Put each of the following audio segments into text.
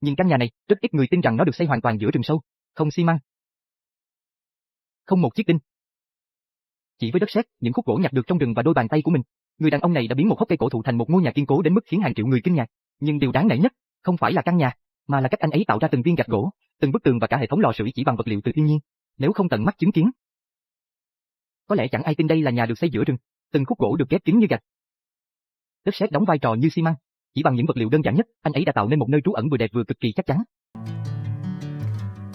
Nhìn căn nhà này, rất ít người tin rằng nó được xây hoàn toàn giữa rừng sâu, không xi măng, không một chiếc đinh. Chỉ với đất sét, những khúc gỗ nhặt được trong rừng và đôi bàn tay của mình, người đàn ông này đã biến một hốc cây cổ thụ thành một ngôi nhà kiên cố đến mức khiến hàng triệu người kinh ngạc. Nhưng điều đáng nể nhất, không phải là căn nhà, mà là cách anh ấy tạo ra từng viên gạch gỗ, từng bức tường và cả hệ thống lò sưởi chỉ bằng vật liệu từ thiên nhiên. Nếu không tận mắt chứng kiến, có lẽ chẳng ai tin đây là nhà được xây giữa rừng. Từng khúc gỗ được ghép kín như gạch. Đất sét đóng vai trò như xi măng, chỉ bằng những vật liệu đơn giản nhất, anh ấy đã tạo nên một nơi trú ẩn vừa đẹp vừa cực kỳ chắc chắn.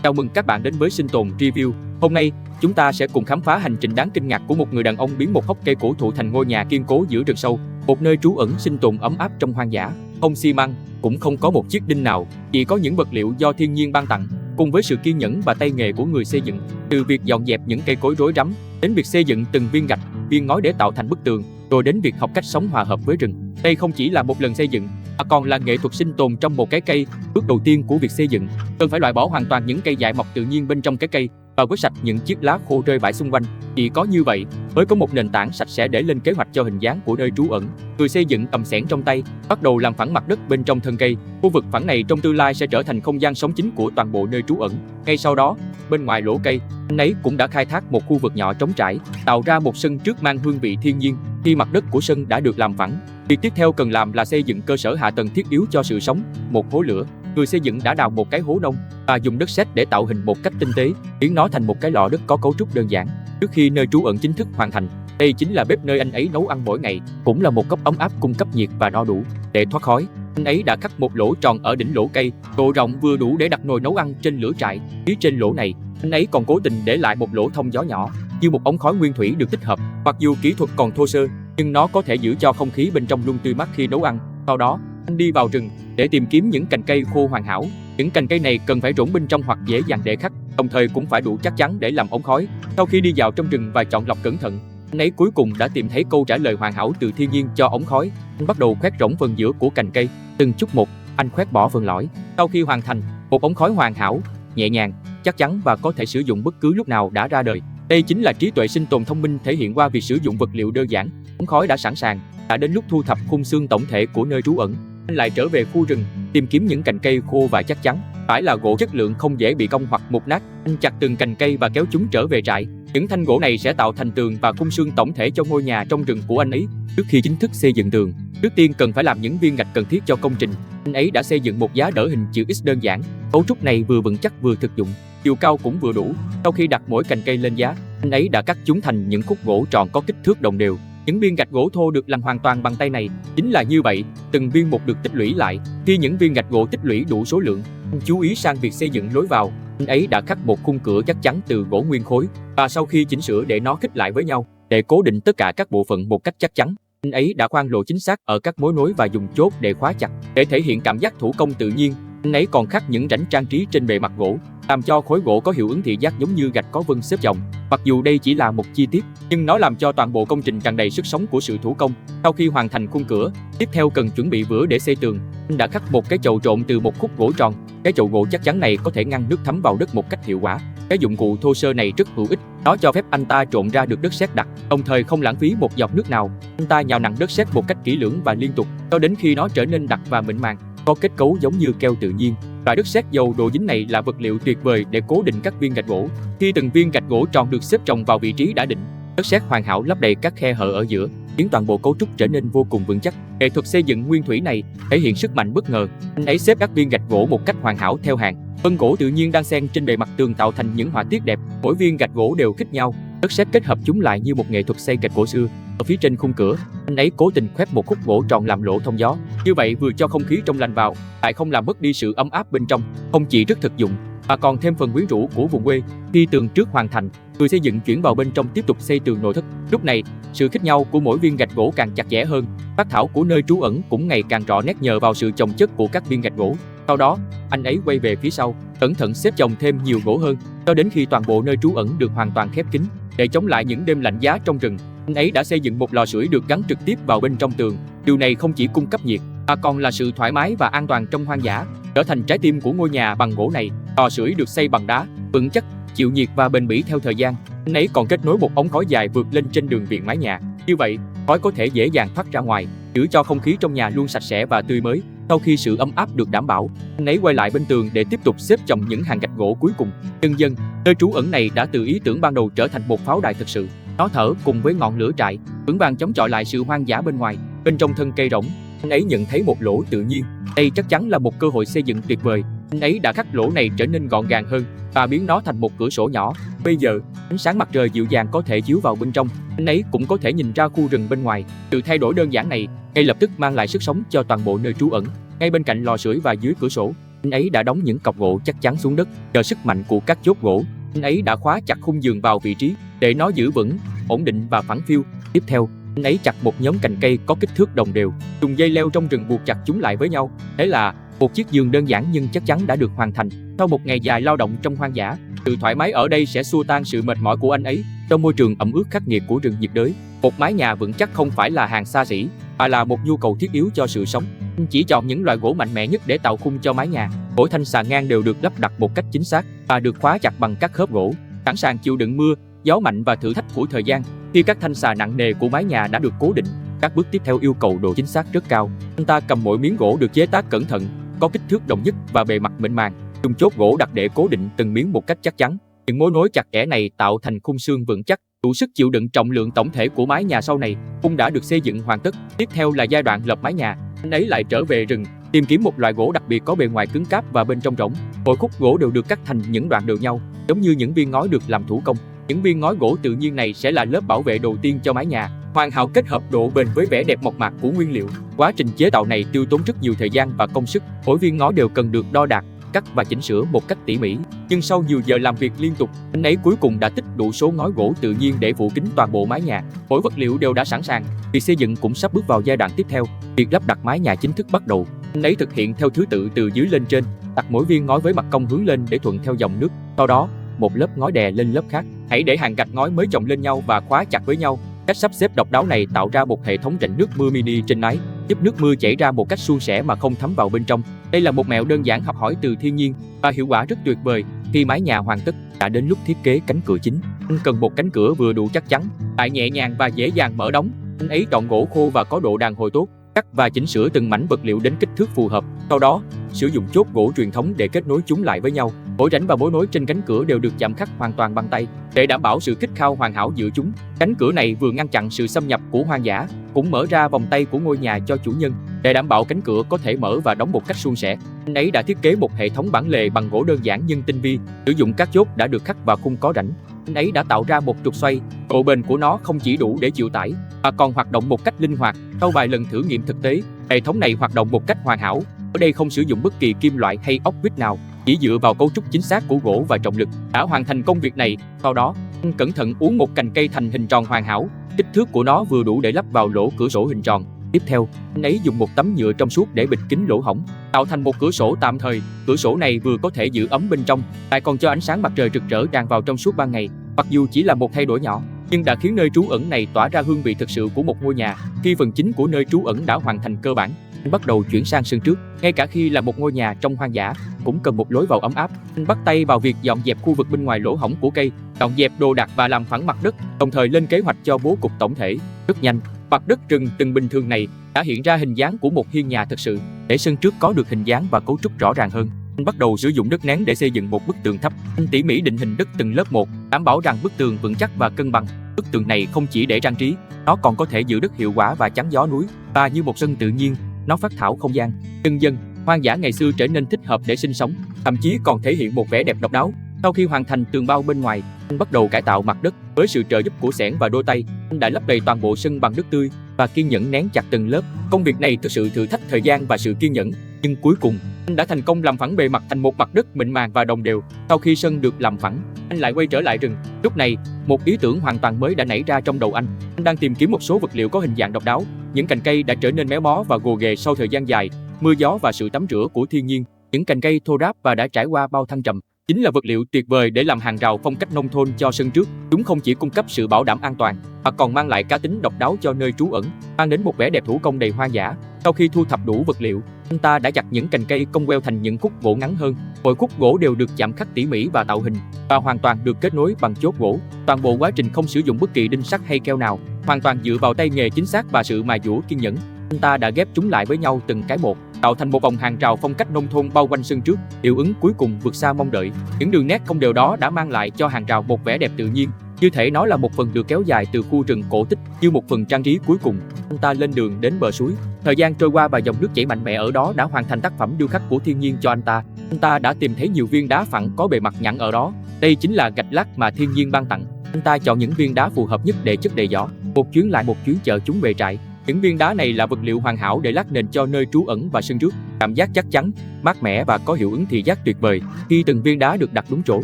Chào mừng các bạn đến với Sinh Tồn Review. Hôm nay, chúng ta sẽ cùng khám phá hành trình đáng kinh ngạc của một người đàn ông biến một hốc cây cổ thụ thành ngôi nhà kiên cố giữa rừng sâu, một nơi trú ẩn sinh tồn ấm áp trong hoang dã. Không xi măng, cũng không có một chiếc đinh nào, chỉ có những vật liệu do thiên nhiên ban tặng, cùng với sự kiên nhẫn và tay nghề của người xây dựng. Từ việc dọn dẹp những cây cối rối rắm, đến việc xây dựng từng viên gạch, viên ngói để tạo thành bức tường, rồi đến việc học cách sống hòa hợp với rừng. Đây không chỉ là một lần xây dựng, mà còn là nghệ thuật sinh tồn trong một cái cây. Bước đầu tiên của việc xây dựng, cần phải loại bỏ hoàn toàn những cây dại mọc tự nhiên bên trong cái cây và quét sạch những chiếc lá khô rơi bãi xung quanh. Chỉ có như vậy mới có một nền tảng sạch sẽ để lên kế hoạch cho hình dáng của nơi trú ẩn. Người xây dựng cầm xẻng trong tay, bắt đầu làm phẳng mặt đất bên trong thân cây. Khu vực phẳng này trong tương lai sẽ trở thành không gian sống chính của toàn bộ nơi trú ẩn. Ngay sau đó, bên ngoài lỗ cây, anh ấy cũng đã khai thác một khu vực nhỏ trống trải, tạo ra một sân trước mang hương vị thiên nhiên. Khi mặt đất của sân đã được làm phẳng, việc tiếp theo cần làm là xây dựng cơ sở hạ tầng thiết yếu cho sự sống, một hố lửa. Người xây dựng đã đào một cái hố nông và dùng đất sét để tạo hình một cách tinh tế, biến nó thành một cái lò đất có cấu trúc đơn giản. Trước khi nơi trú ẩn chính thức hoàn thành, đây chính là bếp nơi anh ấy nấu ăn mỗi ngày, cũng là một cốc ấm áp cung cấp nhiệt và no đủ. Để thoát khói, anh ấy đã cắt một lỗ tròn ở đỉnh lỗ cây, độ rộng vừa đủ để đặt nồi nấu ăn trên lửa trại. Phía trên lỗ này, anh ấy còn cố tình để lại một lỗ thông gió nhỏ, như một ống khói nguyên thủy được tích hợp. Mặc dù kỹ thuật còn thô sơ, nhưng nó có thể giữ cho không khí bên trong luôn tươi mát khi nấu ăn. Sau đó, anh đi vào rừng để tìm kiếm những cành cây khô hoàn hảo. Những cành cây này cần phải rỗng bên trong hoặc dễ dàng để khắc, đồng thời cũng phải đủ chắc chắn để làm ống khói. Sau khi đi vào trong rừng và chọn lọc cẩn thận, anh ấy cuối cùng đã tìm thấy câu trả lời hoàn hảo từ thiên nhiên cho ống khói. Anh bắt đầu khoét rỗng phần giữa của cành cây, từng chút một, anh khoét bỏ phần lõi. Sau khi hoàn thành, một ống khói hoàn hảo, nhẹ nhàng, chắc chắn và có thể sử dụng bất cứ lúc nào đã ra đời. Đây chính là trí tuệ sinh tồn thông minh thể hiện qua việc sử dụng vật liệu đơn giản. Ống khói đã sẵn sàng, đã đến lúc thu thập khung xương tổng thể của nơi trú ẩn. Anh lại trở về khu rừng, tìm kiếm những cành cây khô và chắc chắn, phải là gỗ chất lượng không dễ bị cong hoặc mục nát. Anh chặt từng cành cây và kéo chúng trở về trại. Những thanh gỗ này sẽ tạo thành tường và khung xương tổng thể cho ngôi nhà trong rừng của anh ấy. Trước khi chính thức xây dựng tường, trước tiên cần phải làm những viên gạch cần thiết cho công trình. Anh ấy đã xây dựng một giá đỡ hình chữ X đơn giản. Cấu trúc này vừa vững chắc vừa thực dụng, chiều cao cũng vừa đủ. Sau khi đặt mỗi cành cây lên giá, anh ấy đã cắt chúng thành những khúc gỗ tròn có kích thước đồng đều. Những viên gạch gỗ thô được làm hoàn toàn bằng tay này. Chính là như vậy, từng viên một được tích lũy lại. Khi những viên gạch gỗ tích lũy đủ số lượng, anh chú ý sang việc xây dựng lối vào. Anh ấy đã khắc một khung cửa chắc chắn từ gỗ nguyên khối, và sau khi chỉnh sửa để nó khít lại với nhau, để cố định tất cả các bộ phận một cách chắc chắn, anh ấy đã khoan lỗ chính xác ở các mối nối và dùng chốt để khóa chặt. Để thể hiện cảm giác thủ công tự nhiên, anh ấy còn khắc những rãnh trang trí trên bề mặt gỗ, làm cho khối gỗ có hiệu ứng thị giác giống như gạch có vân xếp chồng. Mặc dù đây chỉ là một chi tiết, nhưng nó làm cho toàn bộ công trình tràn đầy sức sống của sự thủ công. Sau khi hoàn thành khung cửa, tiếp theo cần chuẩn bị vữa để xây tường. Anh đã khắc một cái chậu trộn từ một khúc gỗ tròn. Cái chậu gỗ chắc chắn này có thể ngăn nước thấm vào đất một cách hiệu quả. Cái dụng cụ thô sơ này rất hữu ích, nó cho phép anh ta trộn ra được đất sét đặc, đồng thời không lãng phí một giọt nước nào. Anh ta nhào nặn đất sét một cách kỹ lưỡng và liên tục, cho đến khi nó trở nên đặc và mịn màng, có kết cấu giống như keo tự nhiên. Loại đất sét giàu độ dính này là vật liệu tuyệt vời để cố định các viên gạch gỗ. Khi từng viên gạch gỗ tròn được xếp chồng vào vị trí đã định, đất sét hoàn hảo lấp đầy các khe hở ở giữa, khiến toàn bộ cấu trúc trở nên vô cùng vững chắc. Nghệ thuật xây dựng nguyên thủy này thể hiện sức mạnh bất ngờ. Anh ấy xếp các viên gạch gỗ một cách hoàn hảo theo hàng. Vân gỗ tự nhiên đan xen trên bề mặt tường tạo thành những họa tiết đẹp. Mỗi viên gạch gỗ đều khít nhau, đất sét kết hợp chúng lại như một nghệ thuật xây gạch cổ xưa. Ở phía trên khung cửa, anh ấy cố tình khoét một khúc gỗ tròn làm lỗ thông gió. Như vậy vừa cho không khí trong lành vào, lại không làm mất đi sự ấm áp bên trong. Không chỉ rất thực dụng, mà còn thêm phần quyến rũ của vùng quê. Khi tường trước hoàn thành, người xây dựng chuyển vào bên trong tiếp tục xây tường nội thất. Lúc này, sự khít nhau của mỗi viên gạch gỗ càng chặt chẽ hơn. Phác thảo của nơi trú ẩn cũng ngày càng rõ nét nhờ vào sự chồng chất của các viên gạch gỗ. Sau đó, anh ấy quay về phía sau, cẩn thận xếp chồng thêm nhiều gỗ hơn, cho đến khi toàn bộ nơi trú ẩn được hoàn toàn khép kín. Để chống lại những đêm lạnh giá trong rừng, anh ấy đã xây dựng một lò sưởi được gắn trực tiếp vào bên trong tường. Điều này không chỉ cung cấp nhiệt, mà còn là sự thoải mái và an toàn trong hoang dã. Trở thành trái tim của ngôi nhà bằng gỗ này, lò sưởi được xây bằng đá, vững chắc, chịu nhiệt và bền bỉ theo thời gian. Anh ấy còn kết nối một ống khói dài vượt lên trên đường viền mái nhà. Như vậy, khói có thể dễ dàng thoát ra ngoài, giữ cho không khí trong nhà luôn sạch sẽ và tươi mới. Sau khi sự ấm áp được đảm bảo, anh ấy quay lại bên tường để tiếp tục xếp chồng những hàng gạch gỗ cuối cùng. Dần dần, nơi trú ẩn này đã từ ý tưởng ban đầu trở thành một pháo đài thực sự. Nó thở cùng với ngọn lửa trại, vững vàng chống chọi lại sự hoang dã bên ngoài. Bên trong thân cây rỗng, anh ấy nhận thấy một lỗ tự nhiên. Đây chắc chắn là một cơ hội xây dựng tuyệt vời. Anh ấy đã khắc lỗ này trở nên gọn gàng hơn và biến nó thành một cửa sổ nhỏ. Bây giờ, ánh sáng mặt trời dịu dàng có thể chiếu vào bên trong. Anh ấy cũng có thể nhìn ra khu rừng bên ngoài. Sự thay đổi đơn giản này ngay lập tức mang lại sức sống cho toàn bộ nơi trú ẩn. Ngay bên cạnh lò sưởi và dưới cửa sổ, anh ấy đã đóng những cọc gỗ chắc chắn xuống đất. Nhờ sức mạnh của các chốt gỗ, anh ấy đã khóa chặt khung giường vào vị trí để nó giữ vững, ổn định và phẳng phiu. Tiếp theo, anh ấy chặt một nhóm cành cây có kích thước đồng đều, dùng dây leo trong rừng buộc chặt chúng lại với nhau. Thế là một chiếc giường đơn giản nhưng chắc chắn đã được hoàn thành. Sau một ngày dài lao động trong hoang dã, sự thoải mái ở đây sẽ xua tan sự mệt mỏi của anh ấy. Trong môi trường ẩm ướt khắc nghiệt của rừng nhiệt đới, một mái nhà vững chắc không phải là hàng xa xỉ, mà là một nhu cầu thiết yếu cho sự sống. Anh chỉ chọn những loại gỗ mạnh mẽ nhất để tạo khung cho mái nhà. Mỗi thanh xà ngang đều được lắp đặt một cách chính xác và được khóa chặt bằng các khớp gỗ, sẵn sàng chịu đựng mưa, gió mạnh và thử thách của thời gian. Khi các thanh xà nặng nề của mái nhà đã được cố định, các bước tiếp theo yêu cầu độ chính xác rất cao. Anh ta cầm mỗi miếng gỗ được chế tác cẩn thận, có kích thước đồng nhất và bề mặt mịn màng, dùng chốt gỗ đặt để cố định từng miếng một cách chắc chắn. Những mối nối chặt chẽ này tạo thành khung xương vững chắc, đủ sức chịu đựng trọng lượng tổng thể của mái nhà sau này. Khung đã được xây dựng hoàn tất. Tiếp theo là giai đoạn lập mái nhà. Anh ấy lại trở về rừng, tìm kiếm một loại gỗ đặc biệt có bề ngoài cứng cáp và bên trong rỗng. Mỗi khúc gỗ đều được cắt thành những đoạn đều nhau, giống như những viên ngói được làm thủ công. Những viên ngói gỗ tự nhiên này sẽ là lớp bảo vệ đầu tiên cho mái nhà, hoàn hảo kết hợp độ bền với vẻ đẹp mộc mạc của nguyên liệu. Quá trình chế tạo này tiêu tốn rất nhiều thời gian và công sức. Mỗi viên ngói đều cần được đo đạc, cắt và chỉnh sửa một cách tỉ mỉ. Nhưng sau nhiều giờ làm việc liên tục, anh ấy cuối cùng đã tích đủ số ngói gỗ tự nhiên để phủ kín toàn bộ mái nhà. Mỗi vật liệu đều đã sẵn sàng. Việc xây dựng cũng sắp bước vào giai đoạn tiếp theo. Việc lắp đặt mái nhà chính thức bắt đầu. Anh ấy thực hiện theo thứ tự từ dưới lên trên, đặt mỗi viên ngói với mặt cong hướng lên để thuận theo dòng nước. Sau đó, một lớp ngói đè lên lớp khác. Hãy để hàng gạch ngói mới chồng lên nhau và khóa chặt với nhau. Cách sắp xếp độc đáo này tạo ra một hệ thống rãnh nước mưa mini trên mái, giúp nước mưa chảy ra một cách suôn sẻ mà không thấm vào bên trong. Đây là một mẹo đơn giản học hỏi từ thiên nhiên và hiệu quả rất tuyệt vời. Khi mái nhà hoàn tất, đã đến lúc thiết kế cánh cửa chính. Anh cần một cánh cửa vừa đủ chắc chắn, lại nhẹ nhàng và dễ dàng mở đóng. Anh ấy chọn gỗ khô và có độ đàn hồi tốt, cắt và chỉnh sửa từng mảnh vật liệu đến kích thước phù hợp. Sau đó, sử dụng chốt gỗ truyền thống để kết nối chúng lại với nhau. Mỗi rãnh và mối nối trên cánh cửa đều được chạm khắc hoàn toàn bằng tay để đảm bảo sự khít khao hoàn hảo giữa chúng. Cánh cửa này vừa ngăn chặn sự xâm nhập của hoang dã, cũng mở ra vòng tay của ngôi nhà cho chủ nhân. Để đảm bảo cánh cửa có thể mở và đóng một cách suôn sẻ, anh ấy đã thiết kế một hệ thống bản lề bằng gỗ đơn giản nhưng tinh vi, sử dụng các chốt đã được khắc vào khung có rãnh. Anh ấy đã tạo ra một trục xoay, độ bền của nó không chỉ đủ để chịu tải, mà còn hoạt động một cách linh hoạt. Sau vài lần thử nghiệm thực tế, hệ thống này hoạt động một cách hoàn hảo. Ở đây không sử dụng bất kỳ kim loại hay ốc vít nào, chỉ dựa vào cấu trúc chính xác của gỗ và trọng lực đã hoàn thành công việc này. Sau đó, anh cẩn thận uốn một cành cây thành hình tròn hoàn hảo, kích thước của nó vừa đủ để lắp vào lỗ cửa sổ hình tròn. Tiếp theo, anh ấy dùng một tấm nhựa trong suốt để bịt kín lỗ hổng, tạo thành một cửa sổ tạm thời. Cửa sổ này vừa có thể giữ ấm bên trong, lại còn cho ánh sáng mặt trời rực rỡ tràn vào trong suốt ban ngày. Mặc dù chỉ là một thay đổi nhỏ, nhưng đã khiến nơi trú ẩn này tỏa ra hương vị thực sự của một ngôi nhà. Khi phần chính của nơi trú ẩn đã hoàn thành cơ bản, anh bắt đầu chuyển sang sân trước. Ngay cả khi là một ngôi nhà trong hoang dã, cũng cần một lối vào ấm áp. Anh bắt tay vào việc dọn dẹp khu vực bên ngoài lỗ hổng của cây, dọn dẹp đồ đạc và làm phẳng mặt đất, đồng thời lên kế hoạch cho bố cục tổng thể. Rất nhanh, mặt đất rừng từng bình thường này đã hiện ra hình dáng của một hiên nhà thực sự. Để sân trước có được hình dáng và cấu trúc rõ ràng hơn, anh bắt đầu sử dụng đất nén để xây dựng một bức tường thấp. Anh tỉ mỉ định hình đất từng lớp một, đảm bảo rằng bức tường vững chắc và cân bằng. Bức tường này không chỉ để trang trí, nó còn có thể giữ đất hiệu quả và chắn gió núi. Và như một sân tự nhiên, nó phát thảo không gian. Dần dần, hoang dã ngày xưa trở nên thích hợp để sinh sống, thậm chí còn thể hiện một vẻ đẹp độc đáo. Sau khi hoàn thành tường bao bên ngoài, anh bắt đầu cải tạo mặt đất. Với sự trợ giúp của xẻng và đôi tay, anh đã lấp đầy toàn bộ sân bằng đất tươi và kiên nhẫn nén chặt từng lớp. Công việc này thực sự thử thách thời gian và sự kiên nhẫn, nhưng cuối cùng anh đã thành công làm phẳng bề mặt thành một mặt đất mịn màng và đồng đều. Sau khi sân được làm phẳng, anh lại quay trở lại rừng. Lúc này, một ý tưởng hoàn toàn mới đã nảy ra trong đầu anh. Anh đang tìm kiếm một số vật liệu có hình dạng độc đáo. Những cành cây đã trở nên méo mó và gồ ghề sau thời gian dài, mưa gió và sự tắm rửa của thiên nhiên. Những cành cây thô ráp và đã trải qua bao thăng trầm chính là vật liệu tuyệt vời để làm hàng rào phong cách nông thôn cho sân trước. Chúng không chỉ cung cấp sự bảo đảm an toàn, mà còn mang lại cá tính độc đáo cho nơi trú ẩn, mang đến một vẻ đẹp thủ công đầy hoang dã. Sau khi thu thập đủ vật liệu, anh ta đã chặt những cành cây cong queo thành những khúc gỗ ngắn hơn. Mỗi khúc gỗ đều được chạm khắc tỉ mỉ và tạo hình, và hoàn toàn được kết nối bằng chốt gỗ. Toàn bộ quá trình không sử dụng bất kỳ đinh sắt hay keo nào, hoàn toàn dựa vào tay nghề chính xác và sự mài dũa kiên nhẫn. Anh ta đã ghép chúng lại với nhau từng cái một, tạo thành một vòng hàng rào phong cách nông thôn bao quanh sân trước. Hiệu ứng cuối cùng vượt xa mong đợi. Những đường nét không đều đó đã mang lại cho hàng rào một vẻ đẹp tự nhiên, như thể nó là một phần được kéo dài từ khu rừng cổ tích, như một phần trang trí cuối cùng. Anh ta lên đường đến bờ suối. Thời gian trôi qua và dòng nước chảy mạnh mẽ ở đó đã hoàn thành tác phẩm điêu khắc của thiên nhiên cho anh ta. Anh ta đã tìm thấy nhiều viên đá phẳng có bề mặt nhẵn ở đó. Đây chính là gạch lát mà thiên nhiên ban tặng. Anh ta chọn những viên đá phù hợp nhất để chất đầy giỏ. Một chuyến lại một chuyến chở chúng về trại. Những viên đá này là vật liệu hoàn hảo để lát nền cho nơi trú ẩn và sân trước. Cảm giác chắc chắn, mát mẻ và có hiệu ứng thị giác tuyệt vời. Khi từng viên đá được đặt đúng chỗ,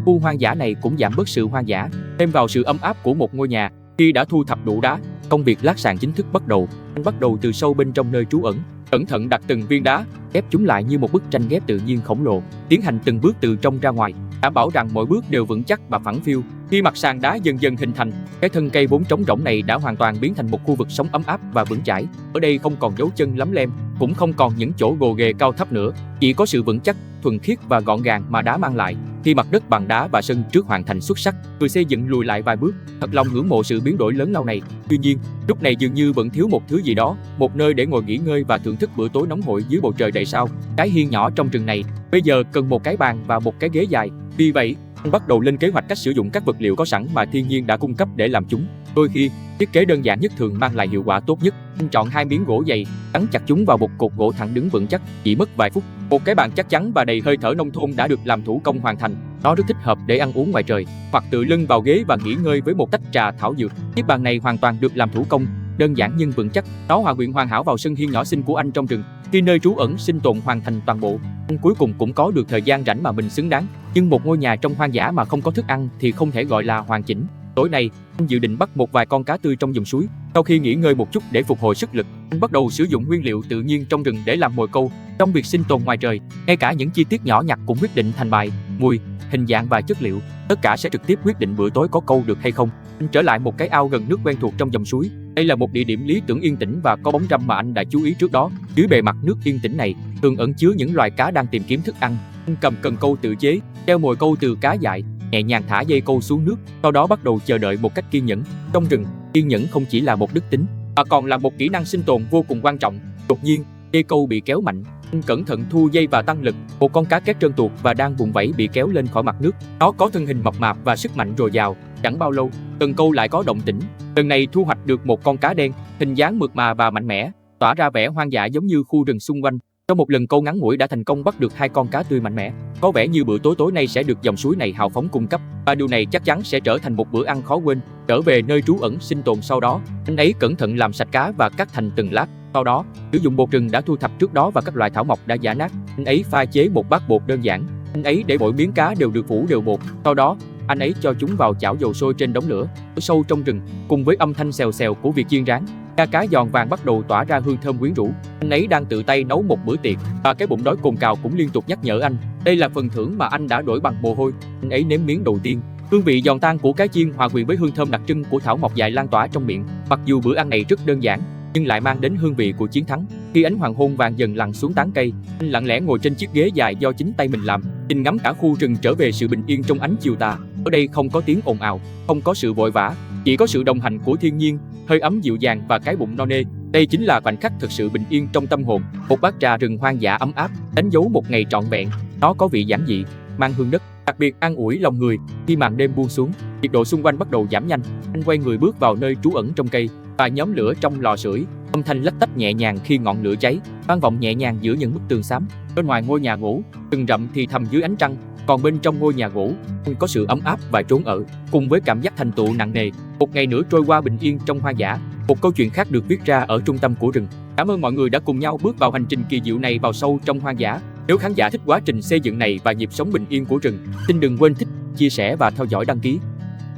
khu hoang dã này cũng giảm bớt sự hoang dã, thêm vào sự ấm áp của một ngôi nhà. Khi đã thu thập đủ đá, công việc lát sàn chính thức bắt đầu. Anh bắt đầu từ sâu bên trong nơi trú ẩn, cẩn thận đặt từng viên đá, ghép chúng lại như một bức tranh ghép tự nhiên khổng lồ, tiến hành từng bước từ trong ra ngoài, đảm bảo rằng mỗi bước đều vững chắc và phẳng phiu. Khi mặt sàn đá dần dần hình thành, cái thân cây vốn trống rỗng này đã hoàn toàn biến thành một khu vực sống ấm áp và vững chãi. Ở đây không còn dấu chân lấm lem, cũng không còn những chỗ gồ ghề cao thấp nữa, chỉ có sự vững chắc, thuần khiết và gọn gàng mà đá mang lại. Khi mặt đất bằng đá và sân trước hoàn thành xuất sắc, người xây dựng lùi lại vài bước, thật lòng ngưỡng mộ sự biến đổi lớn lao này. Tuy nhiên, lúc này dường như vẫn thiếu một thứ gì đó, một nơi để ngồi nghỉ ngơi và thưởng thức bữa tối nóng hổi dưới bầu trời đầy sao. Cái hiên nhỏ trong rừng này bây giờ cần một cái bàn và một cái ghế dài. Vì vậy, anh bắt đầu lên kế hoạch cách sử dụng các vật liệu có sẵn mà thiên nhiên đã cung cấp để làm chúng. Đôi khi, thiết kế đơn giản nhất thường mang lại hiệu quả tốt nhất. Anh chọn 2 miếng gỗ dày, gắn chặt chúng vào một cột gỗ thẳng đứng vững chắc, chỉ mất vài phút. Một cái bàn chắc chắn và đầy hơi thở nông thôn đã được làm thủ công hoàn thành. Nó rất thích hợp để ăn uống ngoài trời, hoặc tựa lưng vào ghế và nghỉ ngơi với một tách trà thảo dược. Chiếc bàn này hoàn toàn được làm thủ công, đơn giản nhưng vững chắc. Nó hòa quyện hoàn hảo vào sân hiên nhỏ xinh của anh trong rừng. Khi nơi trú ẩn sinh tồn hoàn thành toàn bộ, anh cuối cùng cũng có được thời gian rảnh mà mình xứng đáng. Nhưng một ngôi nhà trong hoang dã mà không có thức ăn thì không thể gọi là hoàn chỉnh. Tối nay, anh dự định bắt một vài con cá tươi trong dòng suối. Sau khi nghỉ ngơi một chút để phục hồi sức lực, anh bắt đầu sử dụng nguyên liệu tự nhiên trong rừng để làm mồi câu. Trong việc sinh tồn ngoài trời, ngay cả những chi tiết nhỏ nhặt cũng quyết định thành bài, mùi, hình dạng và chất liệu. Tất cả sẽ trực tiếp quyết định bữa tối có câu được hay không. Anh trở lại một cái ao gần nước quen thuộc trong dòng suối. Đây là một địa điểm lý tưởng yên tĩnh và có bóng râm mà anh đã chú ý trước đó. Dưới bề mặt nước yên tĩnh này thường ẩn chứa những loài cá đang tìm kiếm thức ăn. Anh cầm cần câu tự chế, treo mồi câu từ cá dại, nhẹ nhàng thả dây câu xuống nước, sau đó bắt đầu chờ đợi một cách kiên nhẫn. Trong rừng, kiên nhẫn không chỉ là một đức tính, mà còn là một kỹ năng sinh tồn vô cùng quan trọng. Đột nhiên, dây câu bị kéo mạnh. Anh cẩn thận thu dây và tăng lực. Một con cá két trơn tuột và đang vùng vẫy bị kéo lên khỏi mặt nước. Nó có thân hình mập mạp và sức mạnh dồi dào. Chẳng bao lâu, cần câu lại có động tĩnh. Lần này thu hoạch được một con cá đen, hình dáng mượt mà và mạnh mẽ, tỏa ra vẻ hoang dã giống như khu rừng xung quanh. Trong một lần câu ngắn ngủi đã thành công bắt được 2 con cá tươi mạnh mẽ. Có vẻ như bữa tối tối nay sẽ được dòng suối này hào phóng cung cấp, và điều này chắc chắn sẽ trở thành một bữa ăn khó quên. Trở về nơi trú ẩn sinh tồn sau đó, anh ấy cẩn thận làm sạch cá và cắt thành từng lát. Sau đó, sử dụng bột rừng đã thu thập trước đó và các loại thảo mộc đã giã nát. Anh ấy pha chế một bát bột đơn giản. Anh ấy để mỗi miếng cá đều được phủ đều bột. Sau đó, anh ấy cho chúng vào chảo dầu sôi trên đống lửa. Ở sâu trong rừng, cùng với âm thanh xèo xèo của việc chiên rán, cá giòn vàng bắt đầu tỏa ra hương thơm quyến rũ. Anh ấy đang tự tay nấu một bữa tiệc, và cái bụng đói cồn cào cũng liên tục nhắc nhở anh. Đây là phần thưởng mà anh đã đổi bằng mồ hôi. Anh ấy nếm miếng đầu tiên. Hương vị giòn tan của cá chiên hòa quyện với hương thơm đặc trưng của thảo mộc dại lan tỏa trong miệng. Mặc dù bữa ăn này rất đơn giản, nhưng lại mang đến hương vị của chiến thắng. Khi ánh hoàng hôn vàng dần lặn xuống tán cây, anh lặng lẽ ngồi trên chiếc ghế dài do chính tay mình làm, nhìn ngắm cả khu rừng trở về sự bình yên trong ánh chiều tà. Ở đây không có tiếng ồn ào, không có sự vội vã, chỉ có sự đồng hành của thiên nhiên, hơi ấm dịu dàng và cái bụng no nê. Đây chính là khoảnh khắc thực sự bình yên trong tâm hồn. Một bát trà rừng hoang dã ấm áp, đánh dấu một ngày trọn vẹn. Nó có vị giản dị, mang hương đất, đặc biệt an ủi lòng người. Khi màn đêm buông xuống, nhiệt độ xung quanh bắt đầu giảm nhanh. Anh quay người bước vào nơi trú ẩn trong cây và nhóm lửa trong lò sưởi. Âm thanh lách tách nhẹ nhàng khi ngọn lửa cháy, vang vọng nhẹ nhàng giữa những bức tường xám. Bên ngoài ngôi nhà gỗ, rừng rậm thì thầm dưới ánh trăng, còn bên trong ngôi nhà gỗ, có sự ấm áp và trốn ở, cùng với cảm giác thành tựu nặng nề. Một ngày nữa trôi qua bình yên trong hoang dã. Một câu chuyện khác được viết ra ở trung tâm của rừng. Cảm ơn mọi người đã cùng nhau bước vào hành trình kỳ diệu này vào sâu trong hoang dã. Nếu khán giả thích quá trình xây dựng này và nhịp sống bình yên của rừng, xin đừng quên thích, chia sẻ và theo dõi đăng ký.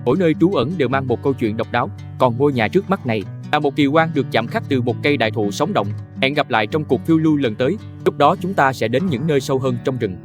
Mỗi nơi trú ẩn đều mang một câu chuyện độc đáo, còn ngôi nhà trước mắt này là một kỳ quan được chạm khắc từ một cây đại thụ sống động. Hẹn gặp lại trong cuộc phiêu lưu lần tới. Lúc đó chúng ta sẽ đến những nơi sâu hơn trong rừng.